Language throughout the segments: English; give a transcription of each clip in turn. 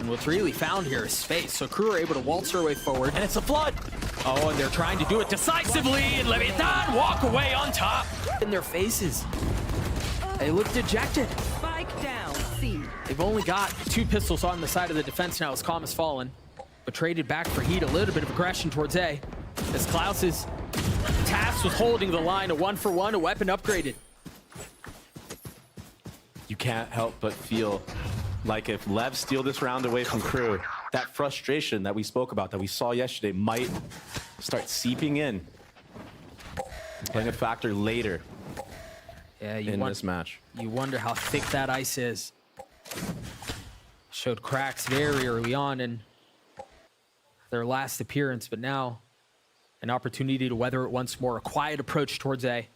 And what's really found here is space. So crew are able to waltz their way forward. And it's a flood. Oh, and they're trying to do it decisively. And Leviatán walk away on top. In their faces. They look dejected. Spike down, C. They've only got 2 pistols on the side of the defense now as Calm has fallen. But traded back for heat, a little bit of aggression towards A. As Klaus is tasked with holding the line, a 1-for-1, a weapon upgraded. You can't help but feel like if Lev steal this round away from crew, that frustration that we spoke about, that we saw yesterday, might start seeping in. Playing a factor later in this match. You wonder how thick that ice is. Showed cracks very early on in their last appearance, but now an opportunity to weather it once more. A quiet approach towards A.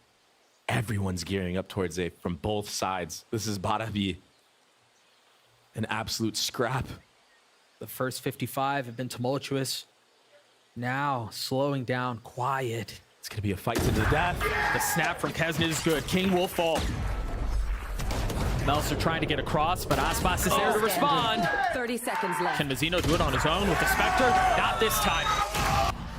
Everyone's gearing up towards A from both sides. This is about to be an absolute scrap. The first 55 have been tumultuous. Now slowing down, quiet. It's gonna be a fight to the death. The snap from Kesnet is good. King will fall. Melser trying to get across, but Aspas is there to respond. 30 seconds left. Can Mazzino do it on his own with the Spectre? Not this time.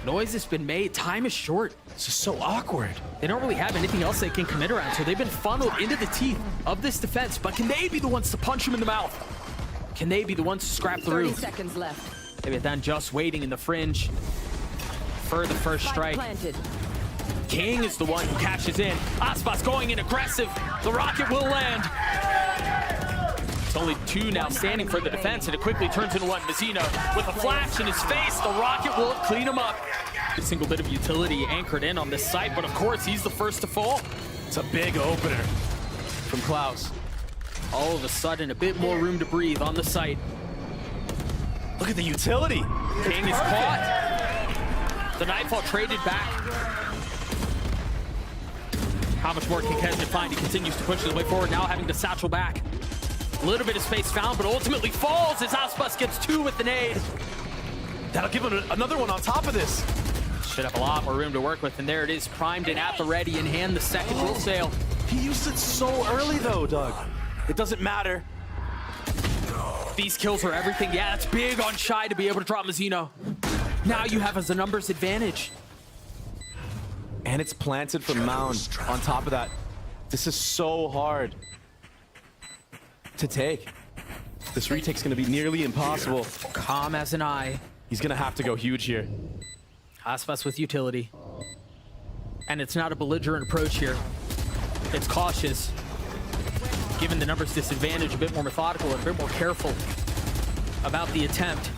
Noise has been made. Time is short. This is so awkward. They don't really have anything else they can commit around, so they've been funneled into the teeth of this defense. But can they be the ones to punch him in the mouth? Can they be the ones to scrap through? 30 seconds left. Leviatán just waiting in the fringe for the first strike. Planted. King is the one who cashes in. Aspas going in aggressive. The rocket will land. It's only 2 now standing for the defense, and it quickly turns into 1. Mazzino with a flash in his face. The rocket will clean him up. A single bit of utility anchored in on this site, but of course he's the first to fall. It's a big opener from Klaus. All of a sudden, a bit more room to breathe on the site. Look at the utility. King is caught. The Nightfall traded back. How much more can Kesnet find? He continues to push his way forward, now having to satchel back. A little bit of space found, but ultimately falls as Aspas gets 2 with the nade. That'll give him another one on top of this. Should have a lot more room to work with, and there it is, primed and at the ready in hand. The second will sail. He used it so early though, Doug. It doesn't matter. These kills are everything. Yeah, it's big on Shy to be able to drop Mazzino. Now you have as a numbers advantage. And it's planted from Mound on top of that. This is so hard to take. This retake's gonna be nearly impossible. Calm as an eye. He's gonna have to go huge here. Aspas with utility. And it's not a belligerent approach here. It's cautious. Given the numbers disadvantage, a bit more methodical and a bit more careful about the attempt.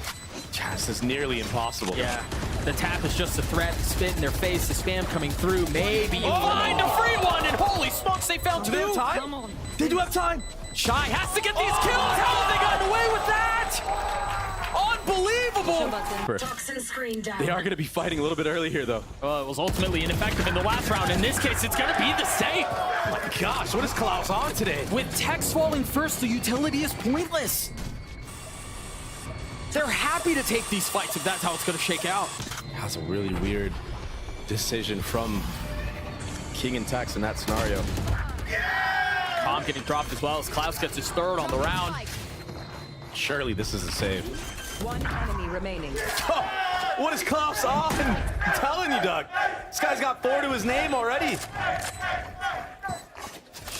This is nearly impossible. Yeah, the tap is just a threat. The spit in their face, the spam coming through. Maybe you find a free one, and holy smokes, they found 2. Do they have time? They do have time. Shy has to get these kills. How have they gotten away with that? Unbelievable. They are going to be fighting a little bit early here, though. Well, it was ultimately ineffective in the last round. In this case, it's going to be the same. Oh my gosh, what is Klaus on today? With Tex falling first, the utility is pointless. They're happy to take these fights if that's how it's going to shake out. That's a really weird decision from King and Tex in that scenario. Calm getting dropped as well as Klaus gets his 3rd on the round. Surely this is a save. 1 enemy remaining. Oh, what is Klaus on? I'm telling you, Doug. This guy's got 4 to his name already.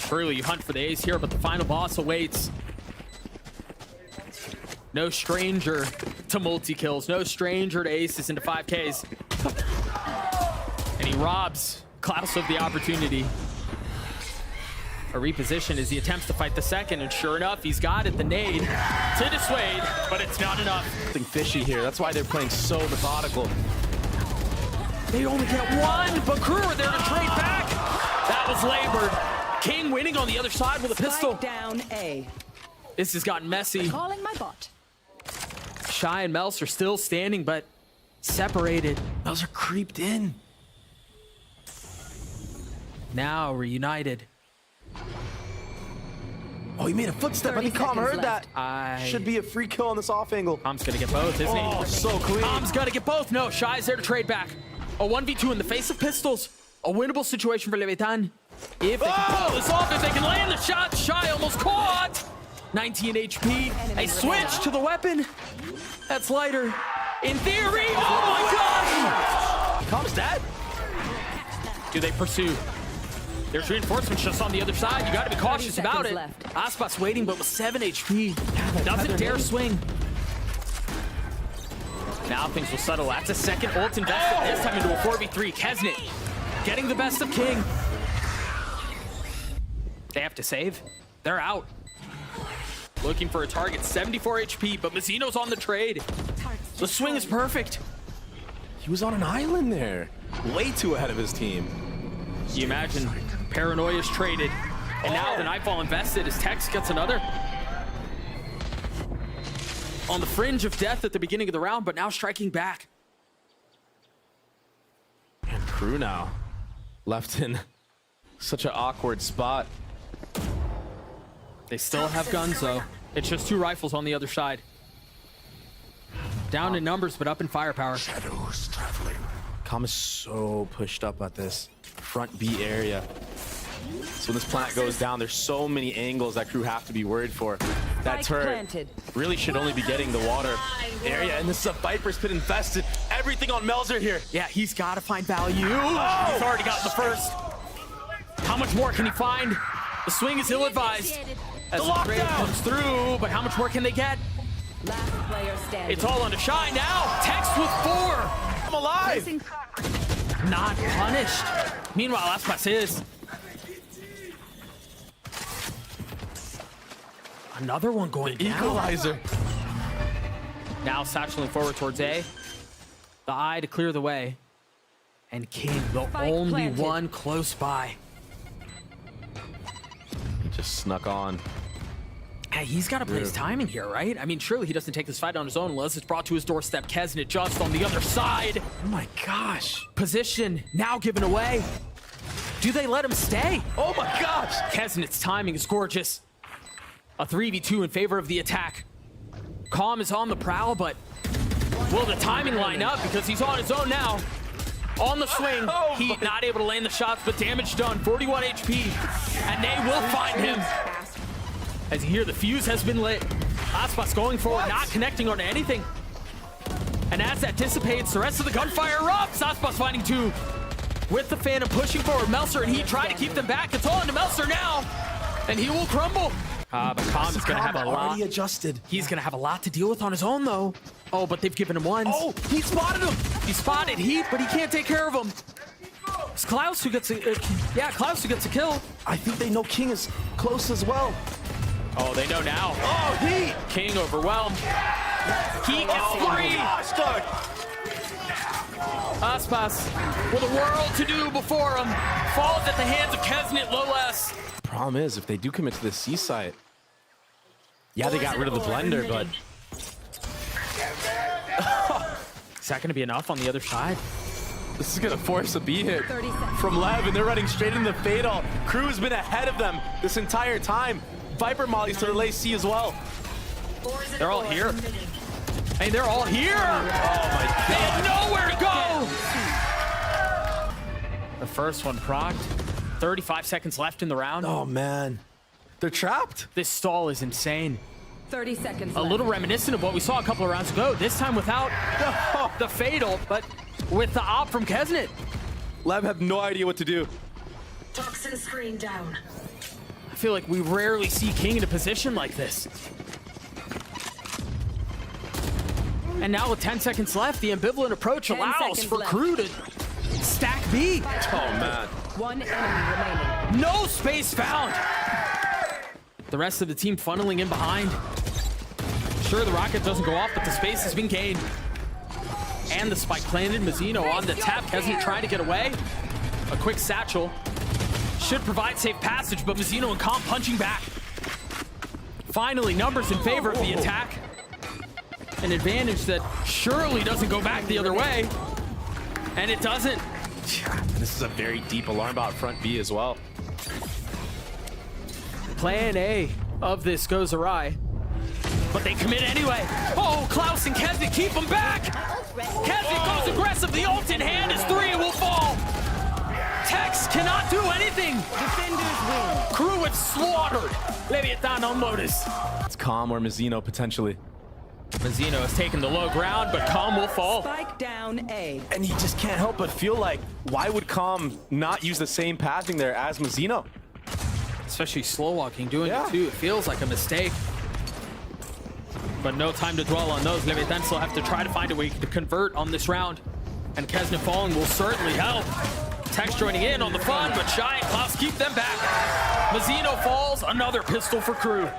Surely you hunt for the ace here, but the final boss awaits. No stranger to multi-kills, no stranger to aces into 5Ks. And he robs Klaus of the opportunity. A reposition as he attempts to fight the second, and sure enough, he's got it, the nade to dissuade, but it's not enough. Something fishy here. That's why they're playing so methodical. They only get 1, but crew are there to trade back. That was labored. King winning on the other side with a pistol. Spike down A. This has gotten messy. Calling my bot. Shy and Mels are still standing, but separated. Those are creeped in. Now reunited. Oh, he made a footstep. I think Calm heard that. I... Should be a free kill on this off angle. Calm's gonna get both, isn't he? Oh, so clean. Calm's gonna get both. No, Shy's there to trade back. A 1v2 in the face of pistols. A winnable situation for Leviatán. If they can pull this off, if they can land the shot, Shy almost caught. 19 HP. A switch to the weapon. That's lighter. In theory, oh my gosh! Com's dead. Do they pursue? There's reinforcements just on the other side. You got to be cautious about it. Left. Aspas waiting, but with 7 HP. Doesn't dare swing. Now things will settle. That's a second ult invested, this time into a 4v3. Kesnet getting the best of King. They have to save. They're out. Looking for a target, 74 HP, but Mizzino's on the trade. The swing is perfect. He was on an island there. Way too ahead of his team. You imagine Paranoia's traded, and now the Nightfall invested as Tex gets another. On the fringe of death at the beginning of the round, but now striking back. And Crew now left in such an awkward spot. They still have guns though. It's just 2 rifles on the other side. Down in numbers, but up in firepower. Shadows traveling. Com is so pushed up at this front B area. So when this plant goes down, there's so many angles that Crew have to be worried for. That Spike turret planted. really should only be getting the water area, and this is a Viper's Pit infested. Everything on Melzer here. Yeah, he's got to find value. He's already gotten the first. How much more can he find? The swing is ill-advised. As the trade comes through, but how much more can they get? Last player standing. It's all on to shine now. Tex with 4. I'm alive. Not punished. Meanwhile, Aspas is. Another one going down. Equalizer. Now satcheling forward towards A. The eye to clear the way. And King, the Spike only planted. one close by. He just snuck on. Hey, he's got to play his timing here, right? I mean, surely he doesn't take this fight on his own unless it's brought to his doorstep. Kesnet just on the other side. Oh my gosh. Position now given away. Do they let him stay? Oh my gosh. Kesnet's timing is gorgeous. A 3v2 in favor of the attack. Calm is on the prowl, but will the timing line up? Because he's on his own now. On the swing, Heat not able to land the shots, but damage done. 41 HP, and they will find him. As you hear, the fuse has been lit. Aspas going forward, not connecting on anything. And as that dissipates, the rest of the gunfire erupts. Aspas finding 2. With the Phantom pushing forward, Melzer and Heat try to keep them back. It's all into Melzer now, and he will crumble. But Calm is going to have a lot. Already adjusted. He's going to have a lot to deal with on his own, though. Oh, but they've given him ones. Oh, he spotted him. He spotted Heat, but he can't take care of him. It's Klaus who gets a, Klaus who gets a kill. I think they know King is close as well. Oh, they know now. Oh, Heat. King overwhelmed. Heat gets 3. Gosh, Doug. Aspas, with a world to do before him, falls at the hands of Kesnet Lolas. Problem is, if they do commit to the C site, yeah, they got rid of the blender, but Is that going to be enough on the other side? this is gonna force a B hit 30 seconds. from Lev, and they're running straight into the fatal. Crew has been ahead of them this entire time. Viper mollies to relay C as well. They're all here. Hey, they're all here. Oh my They god. had nowhere to go. The first one procced. 35 seconds left in the round. Oh man, they're trapped. This stall is insane. 30 seconds A left. little reminiscent of what we saw a couple of rounds ago. This time without the fatal, but with the op from Kesnet. Lev have no idea what to do. Toxin screen down. I feel like we rarely see King in a position like this. And now with 10 seconds left, the ambivalent approach 10 allows seconds for left. Crew to stack B. Oh man. One enemy remaining. No space found. The rest of the team funneling in behind. Sure, the rocket doesn't go off, but the space has been gained. And the spike planted. Mizzino on the tap. Kesnet trying to get away. A quick satchel. Should provide safe passage, but Mizzino and Calm punching back. Finally, numbers in favor of the attack. An advantage that surely doesn't go back the other way. And it doesn't. This is a very deep alarm bot front B as well. Plan A of this goes awry. But they commit anyway. Oh, Klaus and Kesnet keep him back. Kesnet goes aggressive. The ult in hand is 3. It will fall. Tex cannot do anything. Defenders win. Crew have slaughtered Leviatán on Lotus. It's Calm or Mizzino potentially. Mizzino has taken the low ground, but Calm will fall. Spike down A. And he just can't help but feel like, why would Calm not use the same passing there as Mizzino? Especially slow walking, doing Yeah. it too. It feels like a mistake. But no time to dwell on those. Leviatán still have to try to find a way to convert on this round. And Kesnet falling will certainly help. Tex joining in on the fun, but Shy and Klaus keep them back. Mizzino falls, another pistol for Crew.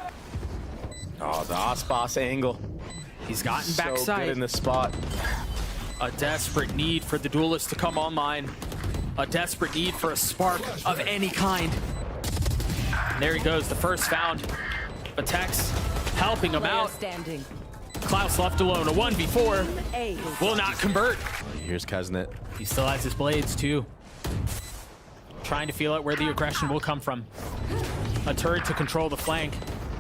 Oh, the Aspas angle. He's gotten So backside. good in this spot. A desperate need for the duelist to come online. A desperate need for a spark of any kind. And there he goes, the first found. But Tex helping him Player out. standing. Klaus left alone, a 1v4. A. Will not convert. Here's Kesnet. He still has his blades too. Trying to feel out where the aggression will come from. A turret to control the flank.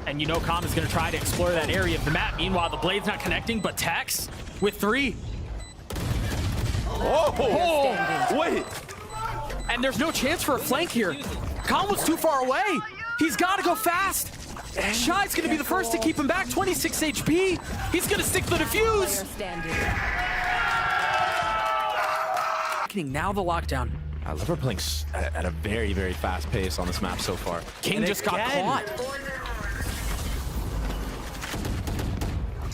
And you know Calm is going to try to explore that area of the map. Meanwhile, the blade's not connecting, but Tex with 3. Oh, wait. And there's no chance for a flank here. Calm was too far away. He's got to go fast. Shy's going to be the first to keep him back. 26 HP. He's going to stick the defuse. Player standing. Now the lockdown. I love her playing at a very, very fast pace on this map so far. King And just got again. caught.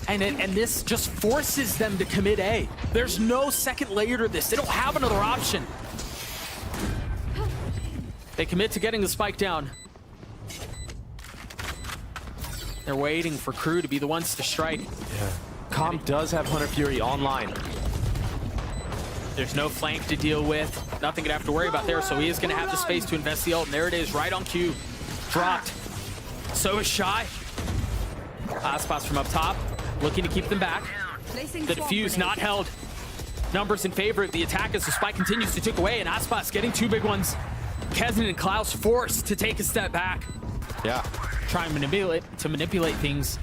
And this just forces them to commit A. There's no second layer to this. They don't have another option. They commit to getting the spike down. They're waiting for Crew to be the ones to strike. Yeah. Calm does have Hunter Fury online. There's no flank to deal with. Nothing to have to worry about there, so he is going to have the space to invest the ult. And there it is, right on cue. Dropped. So is Shy. Aspas from up top, looking to keep them back. The defuse not held. Numbers in favor of the attack as the spike continues to tick away, and Aspas getting 2 big ones. Kesnet and Klaus forced to take a step back. Yeah. Trying to manipulate things.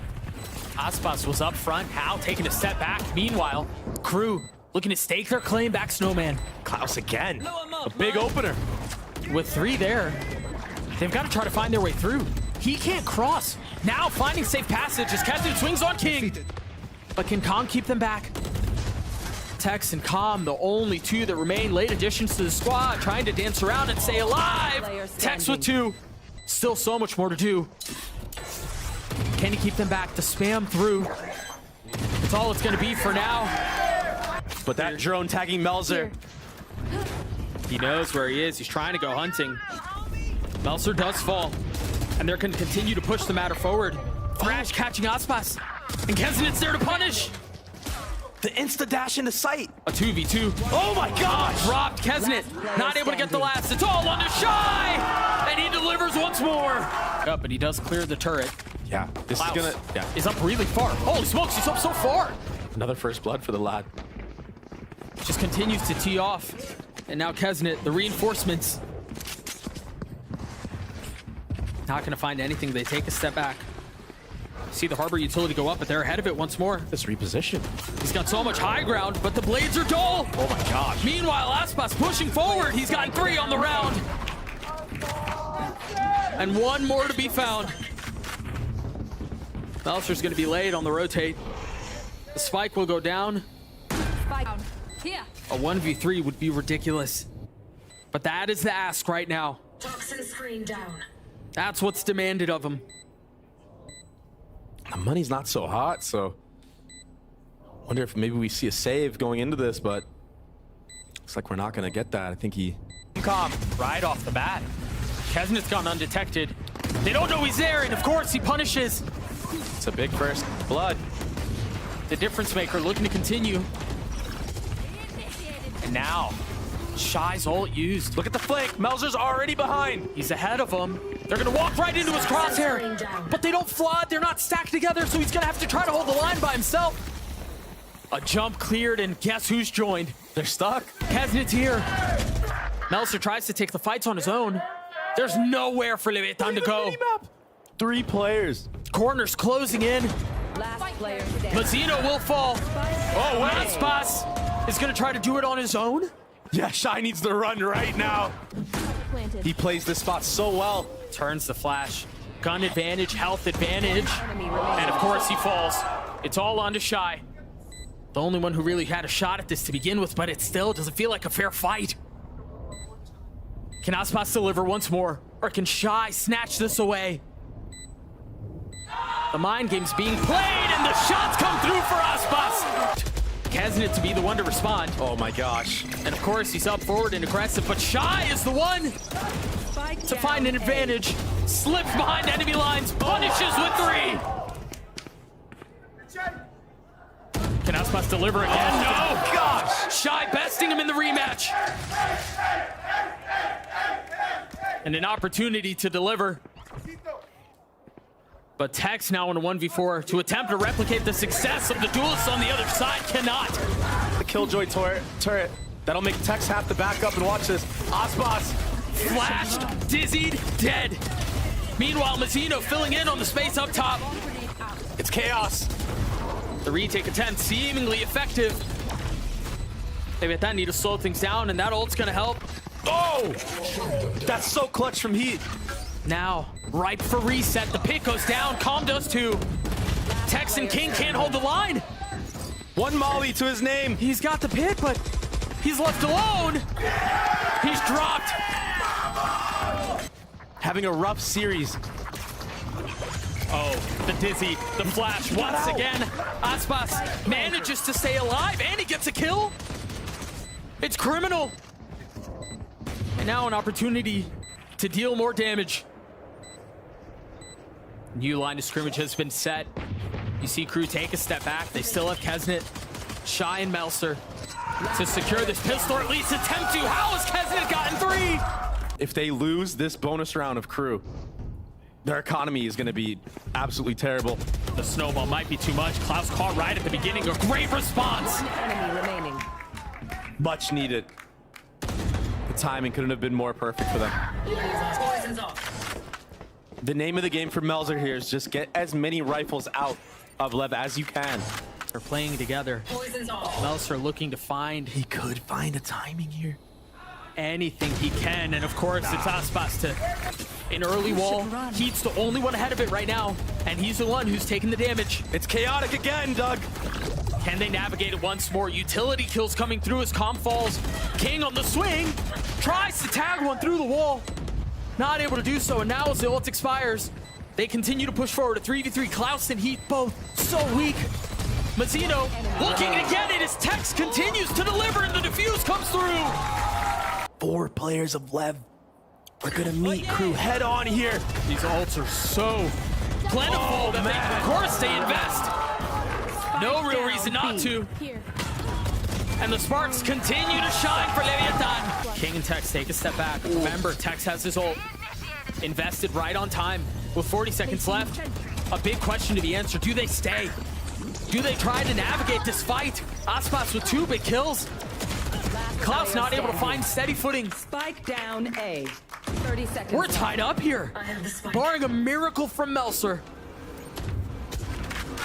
Aspas was up front, Hal taking a step back. Meanwhile, Crew looking to stake their claim back Snowman. Klaus again. A big opener. With 3 there, they've got to try to find their way through. He can't cross. Now finding safe passage as Kesnet swings on King. But can Calm keep them back? Tex and Calm, the only 2 that remain, late additions to the squad, trying to dance around and stay alive. Tex with 2. Still so much more to do. Can he keep them back to spam through? That's all it's going to be for now. But that drone tagging Melzer. He knows where he is. He's trying to go hunting. Melzer does fall. And they're going to continue to push the matter forward. Thrash catching Aspas. And Kesnet's there to punish. The insta dash into sight. A 2v2. Oh my gosh. Dropped Kesnet. Not able to get the last. It's all on to Shy. And he delivers once more. Up, but he does clear the turret. Yeah. This Klaus is gonna. Yeah. is up really far. Holy smokes, he's up so far. Another first blood for the lad. Just continues to tee off. And now Kesnet, the reinforcements. Not going to find anything. They take a step back. See the harbor utility go up, but they're ahead of it once more. This reposition. He's got so much high ground, but the blades are dull. Oh my gosh. Meanwhile, Aspas pushing forward. He's gotten 3 on the round. And 1 more to be found. Melzer's going to be laid on the rotate. The spike will go down. Spike down. Here. A 1v3 would be ridiculous. But that is the ask right now. Toxin screen down. That's what's demanded of him. The money's not so hot, so wonder if maybe we see a save going into this, but looks like we're not gonna get that. I think he Calm right off the bat. Kesnet's gone undetected. They don't know he's there, and of course he punishes. it's a big first blood. The difference maker looking to continue. And now, Shy's ult used. Look at the flank. Melzer's already behind. He's ahead of him. They're gonna walk right into his crosshair. But they don't flood, they're not stacked together, so he's gonna have to try to hold the line by himself. A jump cleared, and guess who's joined? They're stuck. Kesnet's here. Melzer tries to take the fights on his own. There's nowhere for Leviatán to go. 3 players. Corners closing in. Last player standing. Mizzino will fall. Oh, Aspas is gonna try to do it on his own. Yeah, Shy needs to run right now. He plays this spot so well. Turns the flash. Gun advantage, health advantage. And of course he falls. It's all on to Shy. The only one who really had a shot at this to begin with, but it still doesn't feel like a fair fight. Can Aspas deliver once more? Or can Shy snatch this away? The mind game's being played and the shots come through for Aspas. Kesnet to be the one to respond. Oh my gosh. And of course he's up forward and aggressive, but Shy is the one to find an advantage. Slips behind enemy lines, punishes with 3. Can Aspas deliver again? Oh, No! gosh! Shy besting him in the rematch. And an opportunity to deliver. But Tex now in a 1v4 to attempt to replicate the success of the duelists on the other side cannot. The Killjoy turret. That'll make Tex have to back up and watch this. Aspas. Flashed, dizzied, dead. Meanwhile, Mazzino filling in on the space up top. It's chaos. The retake attempt seemingly effective. Leviatán need to slow things down, and that ult's gonna help. Oh! That's so clutch from Heat. Now, ripe for reset. The pick goes down. Calm does too. Tex and King can't hold the line. One Molly to his name. He's got the pit, but he's left alone. He's dropped. Having a rough series. Oh, the dizzy, the flash once again. Aspas manages to stay alive and he gets a kill. It's criminal. And now an opportunity to deal more damage. New line of scrimmage has been set. You see Crew take a step back. They still have Kesnet, Shy, and Melser to secure this pistol, or at least attempt to. How has Kesnet gotten 3? If they lose this bonus round of Crew, their economy is going to be absolutely terrible. The snowball might be too much. Klaus caught right at the beginning. A great response. Enemy remaining. Much needed. The timing couldn't have been more perfect for them. Poison's off. The name of the game for Melzer here is just get as many rifles out of Lev as you can. They're playing together. Poison's off. Melser looking to find He could find a timing here. anything he can. And of course, it's Aspas to an early wall. Heat's the only one ahead of it right now. And he's the one who's taking the damage. It's chaotic again, Doug. Can they navigate it once more? Utility kills coming through as Calm falls. King on the swing. Tries to tag one through the wall. Not able to do so. And now as the ult expires, they continue to push forward. A 3v3. Klaus and Heat both so weak. Mazzino looking to get it as Tex continues to deliver and the defuse comes through. 4 players of Lev are gonna meet Crew head on here. These ults are so plentiful that they, of course they invest. No real reason not to. And the sparks continue to shine for Leviatán. King and Tex take a step back. Remember, Tex has his ult invested right on time with 40 seconds left. A big question to be answered. Do they stay? Do they try to navigate this fight? Aspas with 2 big kills. Klaus not able to find steady footing. Spike down A. 30 seconds. We're tied up here. I have the spike. Barring a miracle from Melser.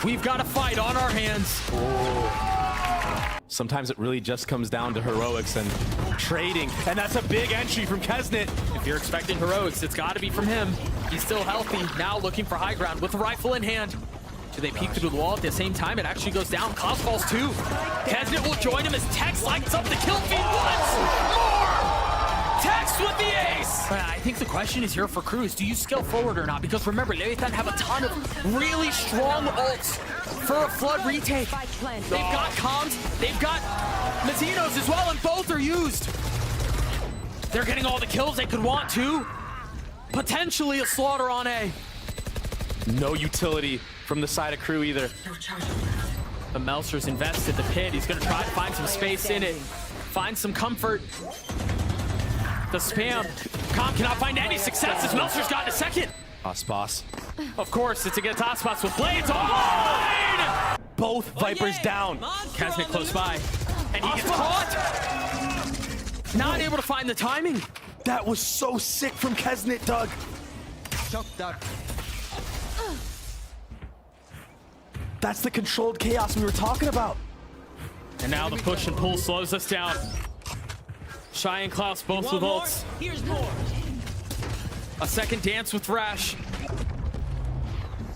We've got a fight on our hands. Sometimes it really just comes down to heroics and trading. And that's a big entry from Kesnet. If you're expecting heroics, it's got to be from him. He's still healthy, now looking for high ground with a rifle in hand. Do they peek through the wall at the same time? It actually goes down. Klaus falls too. Kesnet will join him as Tex lights up the kill feed once more! Tex with the ace! I think the question is here for Crew is, do you scale forward or not? Because remember, Leviatán have a ton of really strong ults for a flood retake. They've got comms, they've got Mazzinos as well, and both are used. They're getting all the kills they could want to. Potentially a slaughter on A. No utility from the side of Crew either. No charge. The Melser's invested the pit. He's gonna try to find some space in it. Find some comfort. The spam. Calm cannot find any success as Melser's gotten a second. Aspas. Of course, it's against Aspas with blades online! Both Vipers down. Kesnet close by. And he gets caught! Not able to find the timing. That was so sick from Kesnet, Doug. That's the controlled chaos we were talking about. And now the push and pull slows us down. Shy and Klaus both with ults. Here's more. A second dance with Thrash.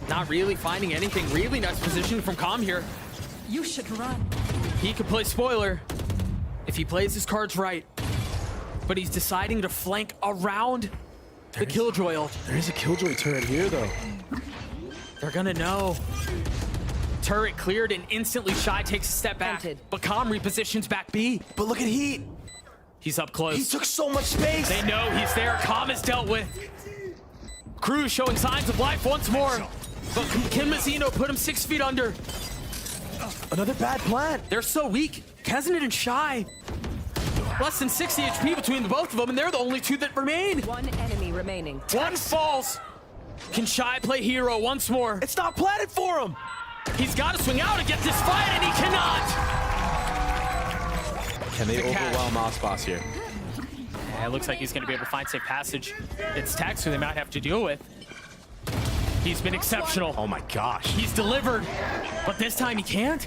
Not really finding anything. Really nice position from Calm here. You should run. He could play spoiler if he plays his cards right. But he's deciding to flank around the Killjoy ult. There is a Killjoy turret here, though. They're gonna know. Turret cleared and instantly Shy takes a step back. Planted. But Calm repositions back B. But look at Heat. He's up close. He took so much space. They know he's there. Calm is dealt with. Crew showing signs of life once more. But can Mazzino put him 6 feet under? Another bad plant. They're so weak. Keznit and Shy. Less than 60 HP between the both of them, and they're the only two that remain. One enemy remaining. One falls. Can Shy play hero once more? It's not planted for him. He's got to swing out and get this fight, and he cannot. Can they The catch. overwhelm Aspas here? Yeah, it looks like he's going to be able to find safe passage. It's Tax who they might have to deal with. He's been exceptional. Oh my gosh. He's delivered, but this time he can't.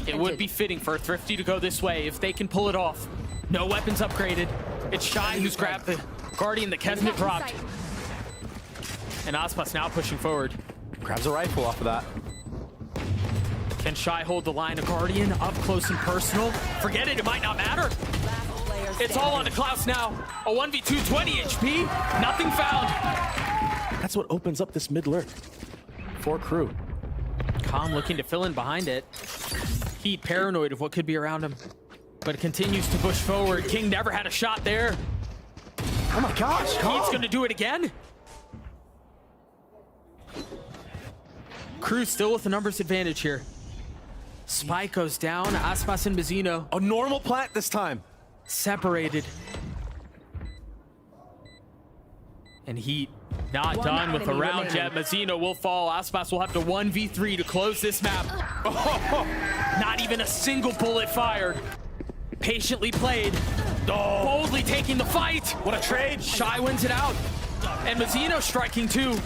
It would be fitting for Thrifty to go this way if they can pull it off. No weapons upgraded. It's Shy who's grabbed the Guardian that Keznit dropped. And Aspas now pushing forward. Grabs a rifle off of that. Can Shy hold the line of Guardian up close and personal? Forget it, it might not matter. Last player It's all on to Klaus now. A 1v2, 20 HP, nothing found. That's what opens up this mid lurk for Crew. Calm looking to fill in behind it. Heat paranoid of what could be around him, but continues to push forward. King never had a shot there. Oh my gosh. Heat's gonna do it again. Crew still with the numbers advantage here. Spike goes down. Aspas and Mazzino A normal plant this time. separated. And Heat not One done with the enemy round remaining. yet. Mazzino will fall. Aspas will have to 1v3 to close this map. Not even a single bullet fired. Patiently played. Boldly taking the fight. What a trade. Shy wins it out. And Mazzino striking too.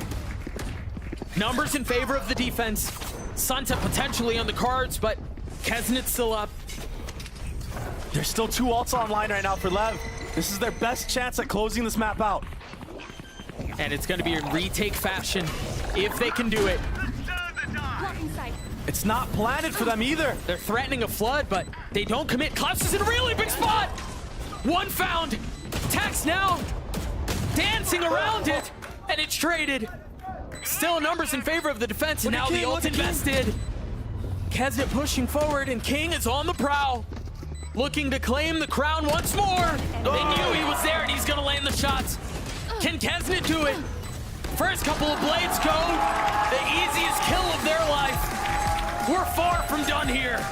Numbers in favor of the defense. Sunset potentially on the cards, but Keznit's still up. There's still 2 ults online right now for Lev. This is their best chance at closing this map out. And it's going to be in retake fashion if they can do it. It's not planted for them either. They're threatening a flood, but they don't commit. Klaus is in a really big spot. One found. Tax now dancing around it, and it's traded. Still numbers in favor of the defense, and now the ult invested. Keznit pushing forward, and King is on the prowl. Looking to claim the crown once more. They knew he was there, and he's going to land the shots. Can Keznit do it? First couple of blades go. The easiest kill of their life. We're far from done here.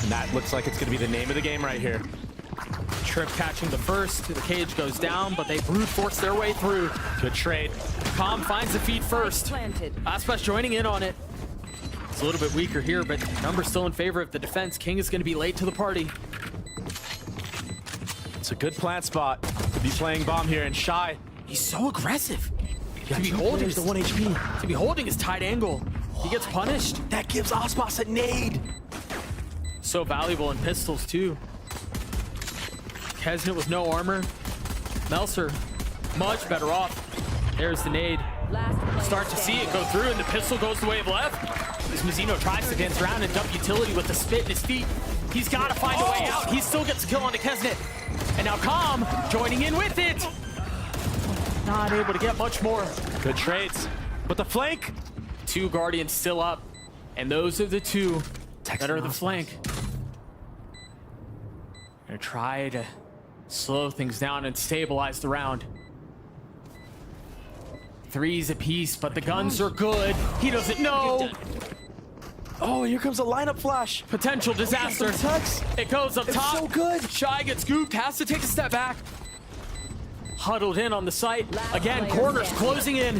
And that looks like it's going to be the name of the game right here. Trip catching the first. The cage goes down, but they brute force their way through. Good trade. Calm finds the feed first. Planted. Aspas joining in on it. It's a little bit weaker here, but numbers still in favor of the defense. King is going to be late to the party. It's a good plant spot to be playing bomb here, and Shy. He's so aggressive. Yeah, To be 2 holding players to 1 HP. To be holding his tight angle. He gets punished. That gives Aspas a nade. So valuable in pistols too. Keznit with no armor. Melser, much better off. There's the nade. Last player Start to see it standing. go through, and the pistol goes the way of Lev. As Mazzino tries to dance around and dump utility with the spit in his feet. He's got to find a way out. He still gets a kill onto Keznit. And now Calm joining in with it. Not able to get much more. Good trades. But the flank. 2 Guardians still up. And those are the 2 that are the flank. Gonna try to slow things down and stabilize the round. 3s apiece, but the guns are good. He doesn't know. Oh, here comes a lineup flash. Potential disaster. Tucks. It goes up It's top. so good. Shy gets scooped, has to take a step back. Huddled in on the site. Last Again, player corners standing. closing in.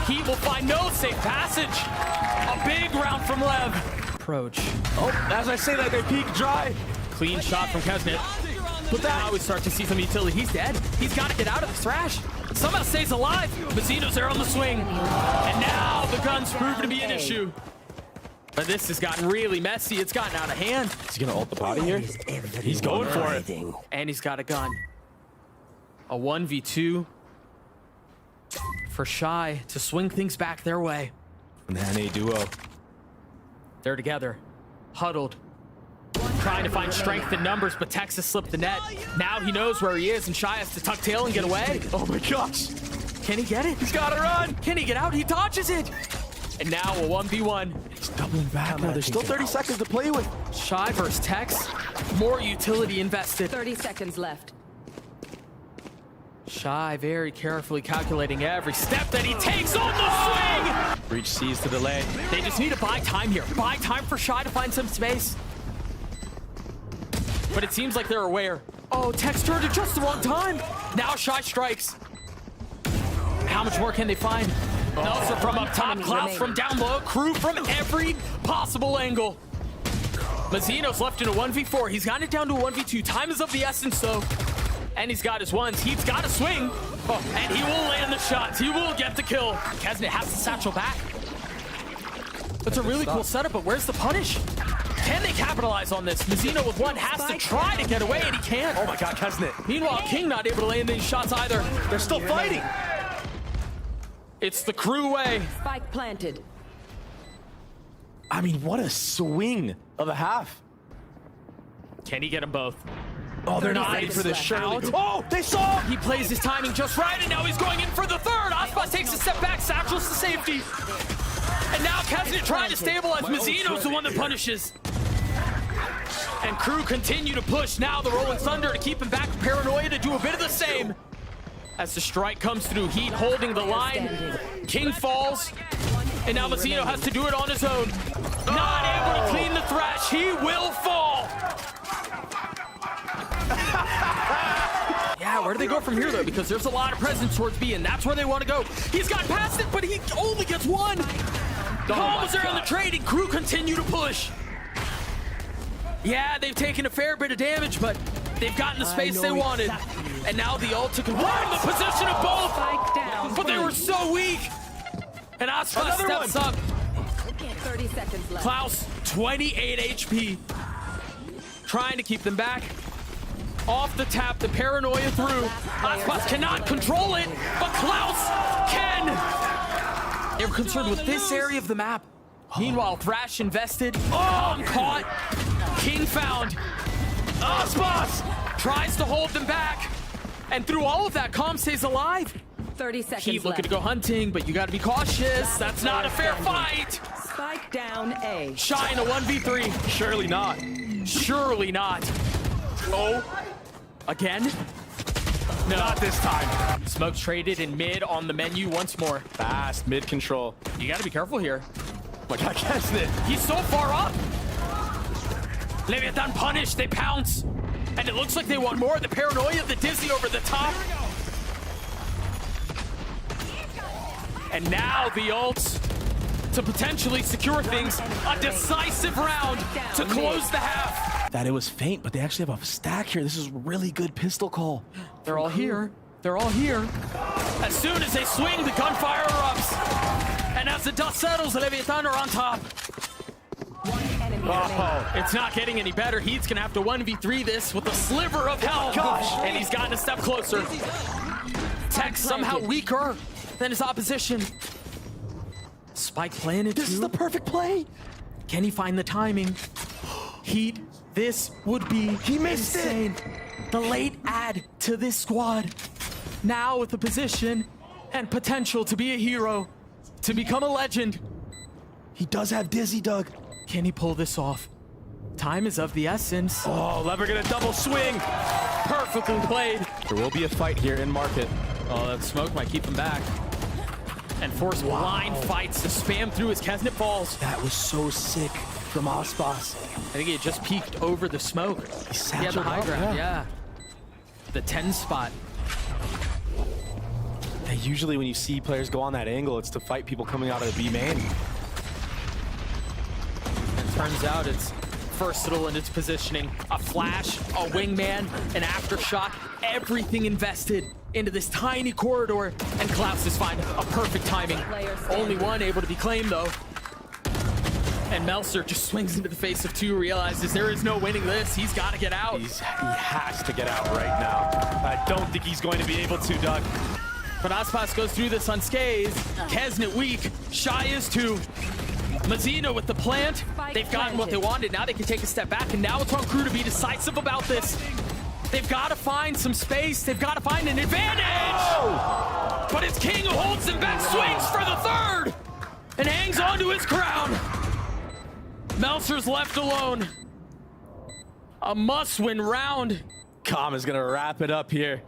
He will find no safe passage. A big round from Lev. Approach. Oh, as I say that, they peek dry. Clean shot from Keznit. But now we start to see some utility. He's dead. He's got to get out of the thrash. Somehow stays alive. Mazzino's there on the swing. And now the guns prove to be an issue. But this has gotten really messy. It's gotten out of hand. Is he gonna ult the body here? He's going for it. And he's got a gun. A 1v2 for Shy to swing things back their way. And the NA duo. They're together, huddled, trying to find strength in numbers, but Texas slipped the net. Now he knows where he is, and Shy has to tuck tail and get away. Oh my gosh. Can he get it? He's gotta run. Can he get out? He dodges it. And now a 1v1. He's doubling back now. There's still 30 seconds to play with. Shy versus Tex. More utility invested. 30 seconds left. Shy very carefully calculating every step that he takes on the swing. Breach sees the delay. They just need to buy time here. Buy time for Shy to find some space. But it seems like they're aware. Oh, Tex turned at just the wrong time. Now Shy strikes. How much more can they find? Nelson from up top, Klaus from down low, Crew from every possible angle. Mazzino's left in a 1v4. He's gotten it down to a 1v2. Time is of the essence, though. And he's got his ones. He's got to swing. Oh, and he will land the shots. He will get the kill. Kesnet has the satchel back. It's a really cool setup, but where's the punish? Can they capitalize on this? Mazzino with one has to try to get away, and he can't. Oh my god, Kesnet. Meanwhile, King not able to land any shots either. They're still fighting. It's the Crew way. Spike planted. I mean, what a swing of a half. Can he get them both? Oh, they're not 30 ready for this, seconds surely. Oh, they saw him. He plays his timing just right, and now he's going in for the third. Aspas takes a step back, satchels to safety. And now Kesnet trying to stabilize. Mazzino's the one that punishes. And Crew continue to push. Now the Rolling Thunder to keep him back. Paranoia to do a bit of the same. As the strike comes through, Heat holding the line. King falls. And now Mazzino has to do it on his own. Not able to clean the thrash. He will fall. Yeah, where do they go from here, though? Because there's a lot of presence towards B, and that's where they want to go. He's got past it, but he only gets one. Calm there on the trading. Crew continue to push. Yeah, they've taken a fair bit of damage, but they've gotten the space they wanted. And now the ult to confirm the position of both. Spike down. But they were so weak. And Aspas steps up. 30 seconds left. Klaus, 28 HP. Trying to keep them back. Off the tap, the paranoia through. Aspas cannot control it, but Klaus can. They were concerned with this area of the map. Meanwhile, Thrash invested. Oh, caught. King found. Aspas tries to hold them back. And through all of that, Calm stays alive. 30 seconds Heat looking to go hunting, but you got to be cautious. That's not a fair fight. Spike down A. Shy in a 1v3. Surely not. Surely not. Oh, again? No. Not this time. Smoke traded in mid on the menu once more. Fast mid control. You got to be careful here. Oh my god, Kesnet. He's so far up. Leviatán punished. They pounce. And it looks like they want more. The paranoia, the dizzy over the top. And now the ults to potentially secure things. A decisive round to close the half. That it was faint, but they actually have a stack here. This is really good pistol call. They're all here. They're all here. As soon as they swing, the gunfire erupts. And as the dust settles, the Leviatán are on top. One enemy remaining. It's not getting any better. Heat's gonna have to 1v3 this with a sliver of health. And he's gotten a step closer. Tex somehow weaker than his opposition. Spike planted. This is the perfect play. Can he find the timing? Heat, this would be insane. The late add to this squad. Now with the position and potential to be a hero, to become a legend. He does have Dizzy, Doug. Can he pull this off? Time is of the essence. Oh, Lever gonna double swing. Perfectly played. There will be a fight here in market. Oh, that smoke might keep him back. And force blind fights to spam through as Kesnet falls. That was so sick from Aspas. I think he had just peeked over the smoke. He had the satcheled high up, ground, yeah. yeah. The 10 spot. And usually when you see players go on that angle, it's to fight people coming out of the B main. And turns out it's versatile in its positioning. A flash, a wingman, an aftershock, everything invested into this tiny corridor. And Klaus is finding a perfect timing. Only one able to be claimed though. And Meltzer just swings into the face of two, realizes there is no winning this. He's got to get out. He has to get out right now. I don't think he's going to be able to, Doug. But Aspas goes through this unscathed. Kesnet weak. Shy is too. Mazzino with the plant. They've gotten what they wanted. Now they can take a step back, and now it's on Crew to be decisive about this. They've got to find some space. They've got to find an advantage. But it's King who holds them back, swings for the third, and hangs on to his crown. Meltzer's left alone. A must-win round. Calm is going to wrap it up here.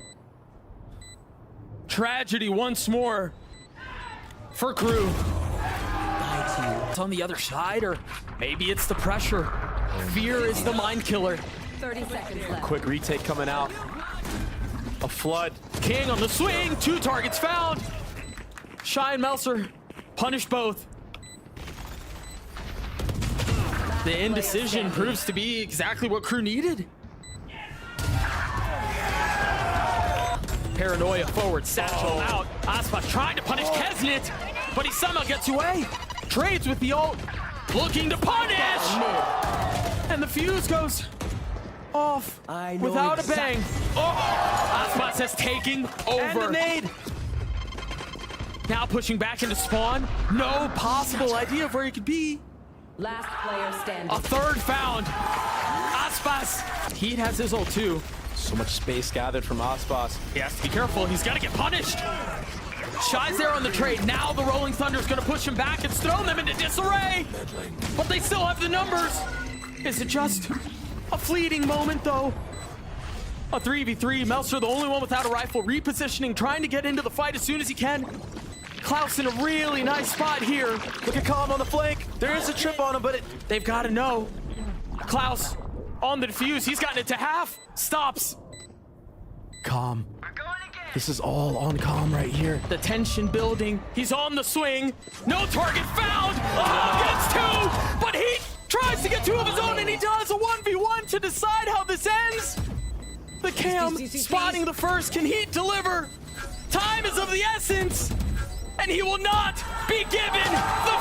Tragedy once more for Crew. It's on the other side, or maybe it's the pressure. Fear is the mind killer. 30 seconds left. Quick retake coming out. A flood. King on the swing, 2 targets found. Shy and Meltzer punish both. The indecision proves to be exactly what Crew needed. Paranoia forward, satchel out. Aspas trying to punish Kesnet, but he somehow gets away. Trades with the ult, looking to punish! And the fuse goes off without a bang. Oh! Aspas has taken over. And a nade. Now pushing back into spawn. No possible idea of where he could be. Last player standing. A third found. Aspas. Heat has his ult too. So much space gathered from Aspas. He has to be careful. He's got to get punished. Shy's there on the trade. Now the Rolling Thunder's going to push him back and throw them into disarray. But they still have the numbers. Is it just a fleeting moment, though? A 3v3. Meltzer, the only one without a rifle, repositioning, trying to get into the fight as soon as he can. Klaus in a really nice spot here. Look at Calm on the flank. There is a trip on him, but They've got to know. Klaus on the defuse. He's gotten it to half. Stops. Calm. This is all on Calm right here. The tension building. He's on the swing. No target found. Oh, gets 2. But he tries to get 2 of his own, and he does a 1v1 to decide how this ends. The Cam spotting the first. Can Heat deliver? Time is of the essence, and he will not be given the